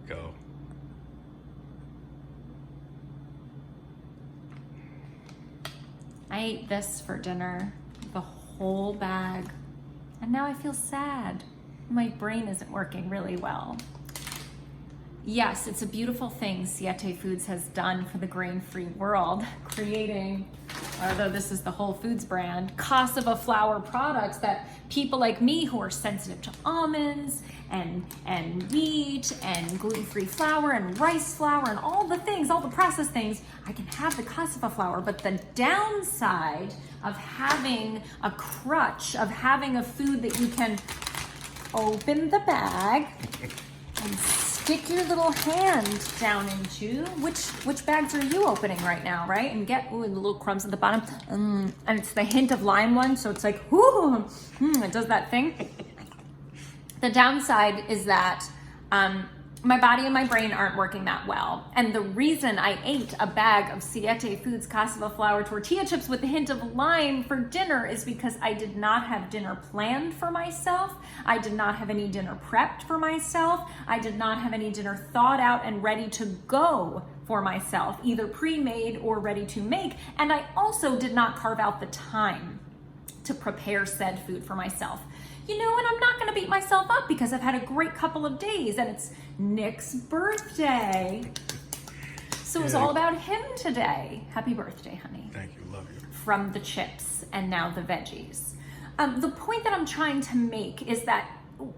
Go. I ate this for dinner, the whole bag, and now I feel sad. My brain isn't working really well. Yes, it's a beautiful thing Siete Foods has done for the grain-free world, creating, although this is the Whole Foods brand, cassava flour products that people like me who are sensitive to almonds and wheat and gluten-free flour and rice flour and all the things, all the processed things, I can have the cassava flour. But the downside of having a crutch, of having a food that you can open the bag and stick your little hand down into, which bags are you opening right now, right? And get, ooh, and the little crumbs at the bottom. And it's the hint of lime one, so it's like, ooh, it does that thing. The downside is that my body and my brain aren't working that well. And the reason I ate a bag of Siete Foods cassava flour tortilla chips with a hint of lime for dinner is because I did not have dinner planned for myself. I did not have any dinner prepped for myself. I did not have any dinner thought out and ready to go for myself, either pre-made or ready to make. And I also did not carve out the time to prepare said food for myself. You know, and I'm not gonna beat myself up because I've had a great couple of days and it's Nick's birthday. So it was all about him today. Happy birthday, honey. Thank you. Love you. From the chips and now the veggies. The point that I'm trying to make is that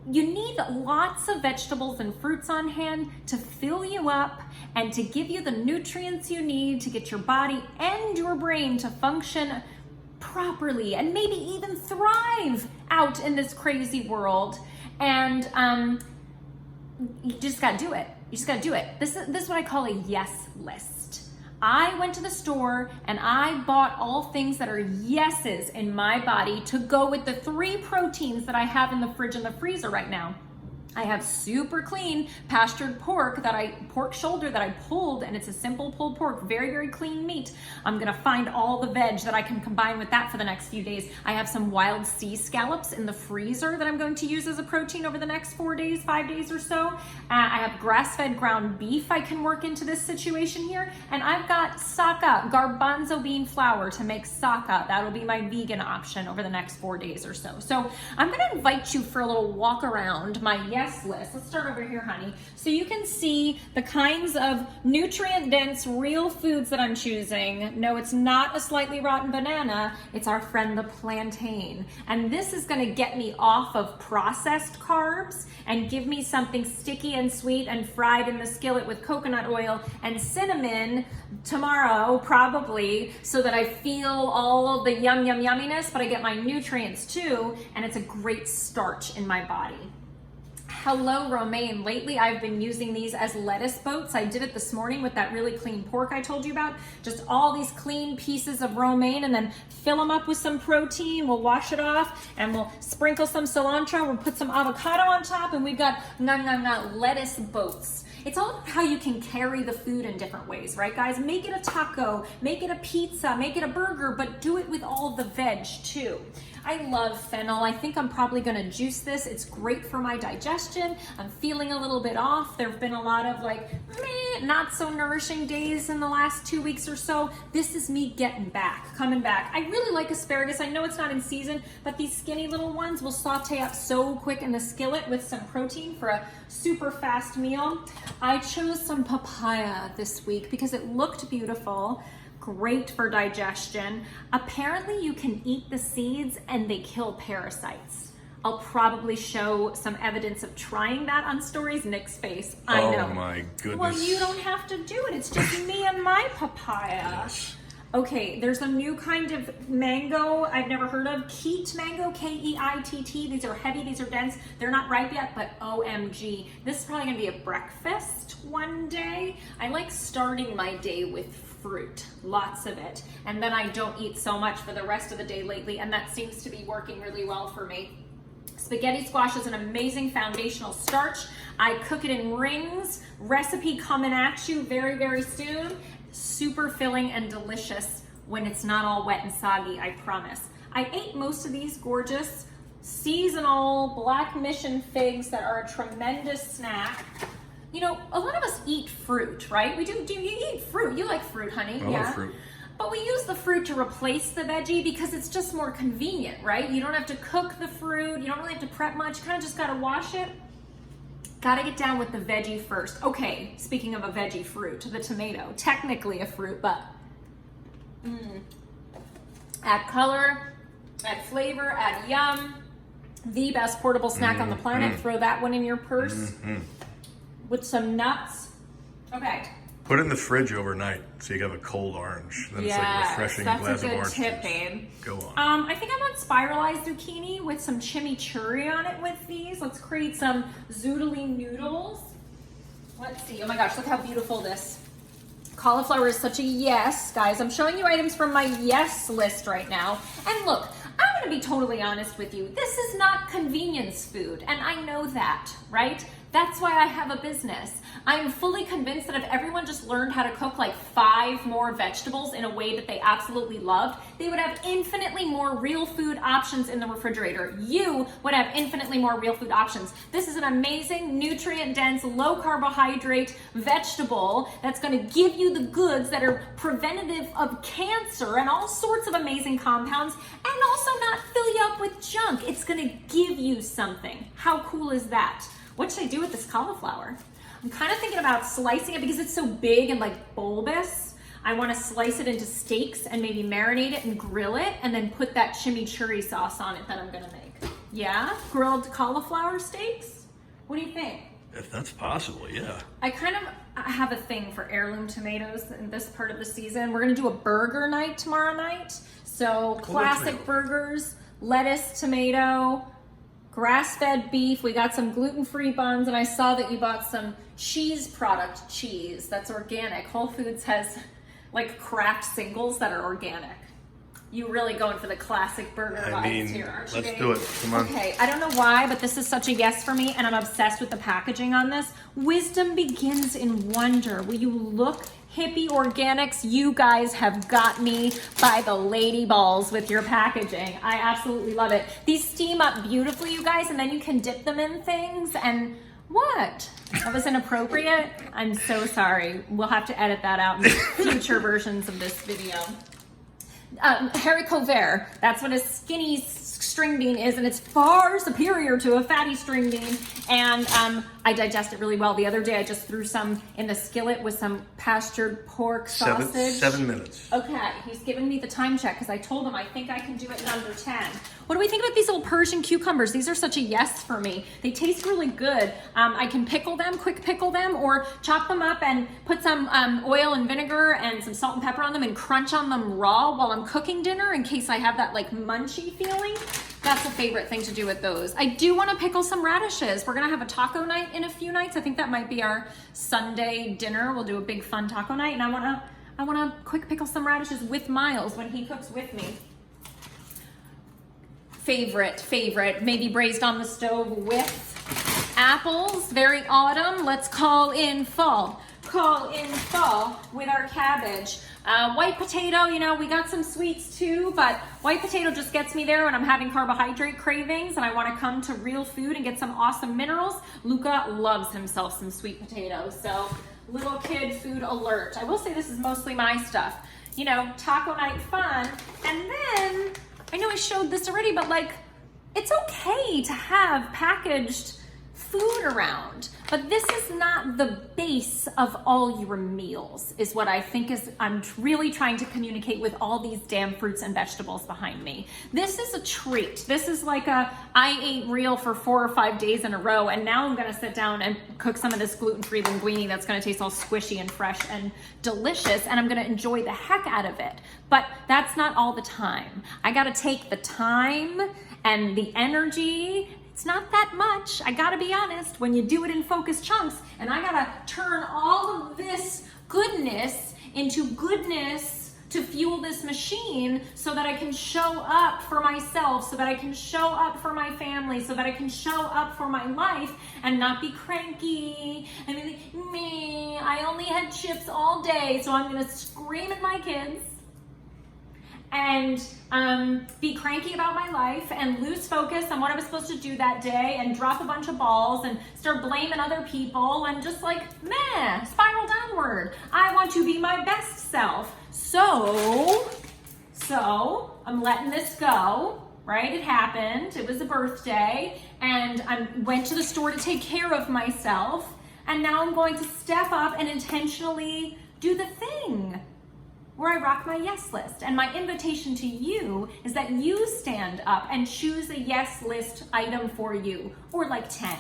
you need lots of vegetables and fruits on hand to fill you up and to give you the nutrients you need to get your body and your brain to function properly and maybe even thrive out in this crazy world. And you just gotta do it. You just gotta do it. This is what I call a yes list. I went to the store and I bought all things that are yeses in my body to go with the 3 proteins that I have in the fridge and the freezer right now. I have super clean pastured pork shoulder that I pulled, and it's a simple pulled pork, very, very clean meat. I'm gonna find all the veg that I can combine with that for the next few days. I have some wild sea scallops in the freezer that I'm going to use as a protein over the next 4 days, 5 days or so. I have grass-fed ground beef I can work into this situation here. And I've got saka, garbanzo bean flour to make saka. That'll be my vegan option over the next 4 days or so. So I'm gonna invite you for a little walk around my yes list. Let's start over here, honey. So you can see the kinds of nutrient-dense real foods that I'm choosing. No, it's not a slightly rotten banana. It's our friend the plantain. And this is gonna get me off of processed carbs and give me something sticky and sweet and fried in the skillet with coconut oil and cinnamon tomorrow, probably, so that I feel all of the yum, yum, yumminess, but I get my nutrients too, and it's a great starch in my body. Hello, romaine. Lately, I've been using these as lettuce boats. I did it this morning with that really clean pork I told you about. Just all these clean pieces of romaine and then fill them up with some protein. We'll wash it off and we'll sprinkle some cilantro. We'll put some avocado on top and we've got lettuce boats. It's all about how you can carry the food in different ways, right, guys? Make it a taco, make it a pizza, make it a burger, but do it with all the veg too. I love fennel. I think I'm probably gonna juice this. It's great for my digestion. I'm feeling a little bit off. There've been a lot of like, not so nourishing days in the last 2 weeks or so. This is me getting back, coming back. I really like asparagus. I know it's not in season, but these skinny little ones will saute up so quick in the skillet with some protein for a super fast meal. I chose some papaya this week because it looked beautiful. Great for digestion. Apparently you can eat the seeds and they kill parasites. I'll probably show some evidence of trying that on stories. Nick's face. I know. Oh my goodness. Well, you don't have to do it. It's just me and my papaya. Yes. Okay, there's a new kind of mango I've never heard of. Keat mango, K-E-I-T-T. These are heavy, these are dense. They're not ripe yet, but OMG. This is probably gonna be a breakfast one day. I like starting my day with fruit, lots of it. And then I don't eat so much for the rest of the day lately, and that seems to be working really well for me. Spaghetti squash is an amazing foundational starch. I cook it in rings. Recipe coming at you very, very soon. Super filling and delicious when it's not all wet and soggy, I promise. I ate most of these gorgeous seasonal Black Mission figs that are a tremendous snack. You know, a lot of us eat fruit, right? We do you eat fruit? You like fruit, honey? I love fruit. But we use the fruit to replace the veggie because it's just more convenient, right? You don't have to cook the fruit. You don't really have to prep much. You kind of just got to wash it. Got to get down with the veggie first. Okay, speaking of a veggie fruit, the tomato. Technically a fruit, but add color, add flavor, add yum. The best portable snack on the planet. Throw that one in your purse with some nuts. Okay. Put it in the fridge overnight so you have a cold orange. Then it's like a refreshing glass of orange tip, juice. babe. Go on. I think I want spiralized zucchini with some chimichurri on it with these. Let's create some zoodly noodles. Let's see. Oh my gosh, look how beautiful this cauliflower is. Such a yes, guys. I'm showing you items from my yes list right now. And look, I'm going to be totally honest with you. This is not convenience food, and I know that, right? That's why I have a business. I'm fully convinced that if everyone just learned how to cook like 5 more vegetables in a way that they absolutely loved, they would have infinitely more real food options in the refrigerator. You would have infinitely more real food options. This is an amazing, nutrient-dense, low-carbohydrate vegetable that's gonna give you the goods that are preventative of cancer and all sorts of amazing compounds, and also not fill you up with junk. It's gonna give you something. How cool is that? What should I do with this cauliflower? I'm kind of thinking about slicing it because it's so big and like bulbous. I want to slice it into steaks and maybe marinate it and grill it and then put that chimichurri sauce on it that I'm gonna make. Yeah? Grilled cauliflower steaks? What do you think? If that's possible, yeah. I kind of have a thing for heirloom tomatoes in this part of the season. We're gonna do a burger night tomorrow night. So classic burgers, lettuce, tomato, grass-fed beef. We got some gluten-free buns, and I saw that you bought some cheese product cheese that's organic. Whole Foods has like Kraft singles that are organic. You really going for the classic burger vibes here, aren't you? Let's do it. Come on. Okay, I don't know why, but this is such a yes for me, and I'm obsessed with the packaging on this. Wisdom begins in wonder. Will you look? Hippie Organics, you guys have got me by the lady balls with your packaging. I absolutely love it. These steam up beautifully, you guys, and then you can dip them in things. And what? That was inappropriate? I'm so sorry. We'll have to edit that out in future versions of this video. Haricot vert, that's what a skinny string bean is, and it's far superior to a fatty string bean, and I digest it really well. The other day I just threw some in the skillet with some pastured pork sausage. 7 minutes. Okay, he's giving me the time check because I told him I think I can do it in under 10. What do we think about these little Persian cucumbers? These are such a yes for me. They taste really good. I can pickle them, quick pickle them, or chop them up and put some oil and vinegar and some salt and pepper on them and crunch on them raw while I'm cooking dinner in case I have that like munchy feeling. That's a favorite thing to do with those. I do want to pickle some radishes. We're gonna have a taco night in a few nights. I think that might be our Sunday dinner. We'll do a big fun taco night, and I wanna quick pickle some radishes with Miles when he cooks with me. Favorite, maybe braised on the stove with apples. Very autumn. Let's call in fall. Call in fall with our cabbage. White potato, you know, we got some sweets too, but white potato just gets me there when I'm having carbohydrate cravings and I want to come to real food and get some awesome minerals. Luca loves himself some sweet potatoes, so little kid food alert. I will say this is mostly my stuff. You know, taco night fun. And then, I know I showed this already, but like, it's okay to have packaged food around, but this is not the base of all your meals, is what I think I'm really trying to communicate with all these damn fruits and vegetables behind me. This is a treat. This is like I ate real for 4 or 5 days in a row, and now I'm gonna sit down and cook some of this gluten-free linguine that's gonna taste all squishy and fresh and delicious, and I'm gonna enjoy the heck out of it. But that's not all the time. I gotta take the time and the energy. It's not that much, I gotta be honest, when you do it in focused chunks, and I gotta turn all of this goodness into goodness to fuel this machine so that I can show up for myself, so that I can show up for my family, so that I can show up for my life and not be cranky and be like, me, I only had chips all day, so I'm gonna scream at my kids and be cranky about my life and lose focus on what I was supposed to do that day and drop a bunch of balls and start blaming other people and just like, meh, spiral downward. I want to be my best self. So I'm letting this go, right? It happened. It was a birthday and I went to the store to take care of myself. And now I'm going to step up and intentionally do the thing where I rock my yes list. And my invitation to you is that you stand up and choose a yes list item for you, or like 10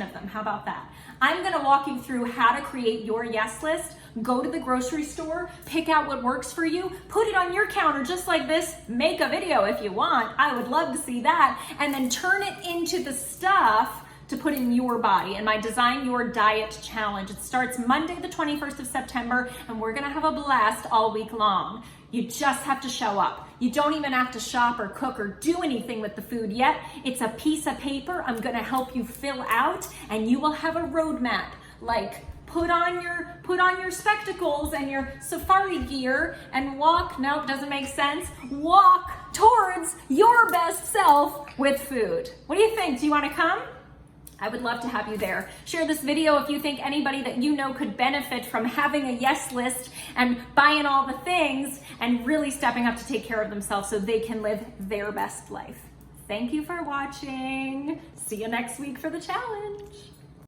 of them. How about that? I'm gonna walk you through how to create your yes list. Go to the grocery store, pick out what works for you, put it on your counter just like this, make a video if you want. I would love to see that. And then turn it into the stuff to put in your body and my Design Your Diet Challenge. It starts Monday the 21st of September and we're gonna have a blast all week long. You just have to show up. You don't even have to shop or cook or do anything with the food yet. It's a piece of paper I'm gonna help you fill out and you will have a roadmap like put on your spectacles and your safari gear and walk, nope, doesn't make sense, walk towards your best self with food. What do you think? Do you wanna come? I would love to have you there. Share this video if you think anybody that you know could benefit from having a yes list and buying all the things and really stepping up to take care of themselves so they can live their best life. Thank you for watching. See you next week for the challenge.